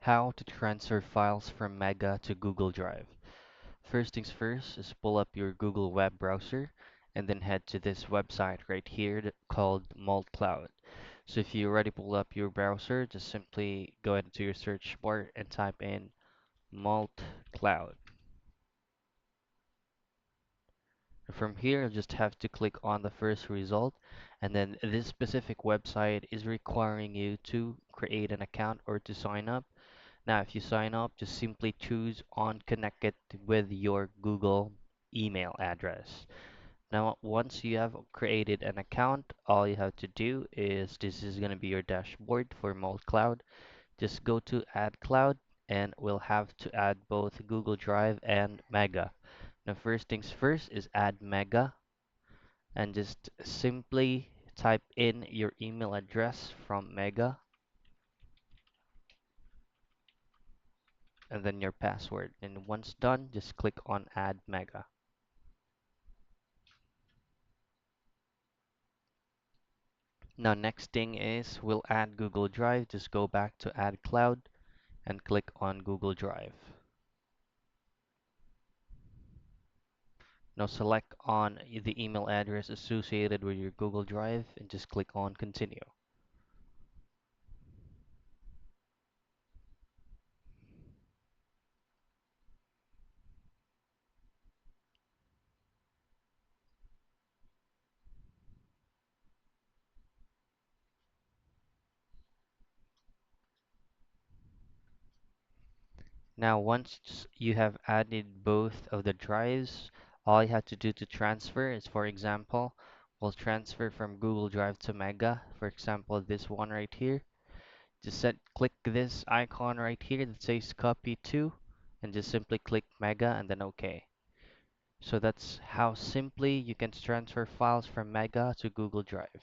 How to transfer files from Mega to Google Drive. First things first is pull up your Google web browser and then head to this website right here called Cloud. So if you already pulled up your browser, just simply go into your search bar and type in Cloud. From here, you just have to click on the first result, and then this specific website is requiring you to create an account or to sign up. Now, if you sign up, just simply choose on connect it with your Google email address. Now, once you have created an account, all you have to do is this is going to be your dashboard for Cloud. Just go to Add Cloud, and we'll have to add both Google Drive and Mega. Now, first things first is add Mega, and just simply type in your email address from Mega and then your password. And once done, just click on Add Mega. Now, next thing is we'll add Google Drive. Just go back to Add Cloud and click on Google Drive. Now, select on the email address associated with your Google Drive and just click on Continue. Now, once you have added both of the drives, all you have to do to transfer is, for example, we'll transfer from Google Drive to Mega. For example, this one right here. Just click this icon right here that says copy to, and just simply click Mega and then OK. So that's how simply you can transfer files from Mega to Google Drive.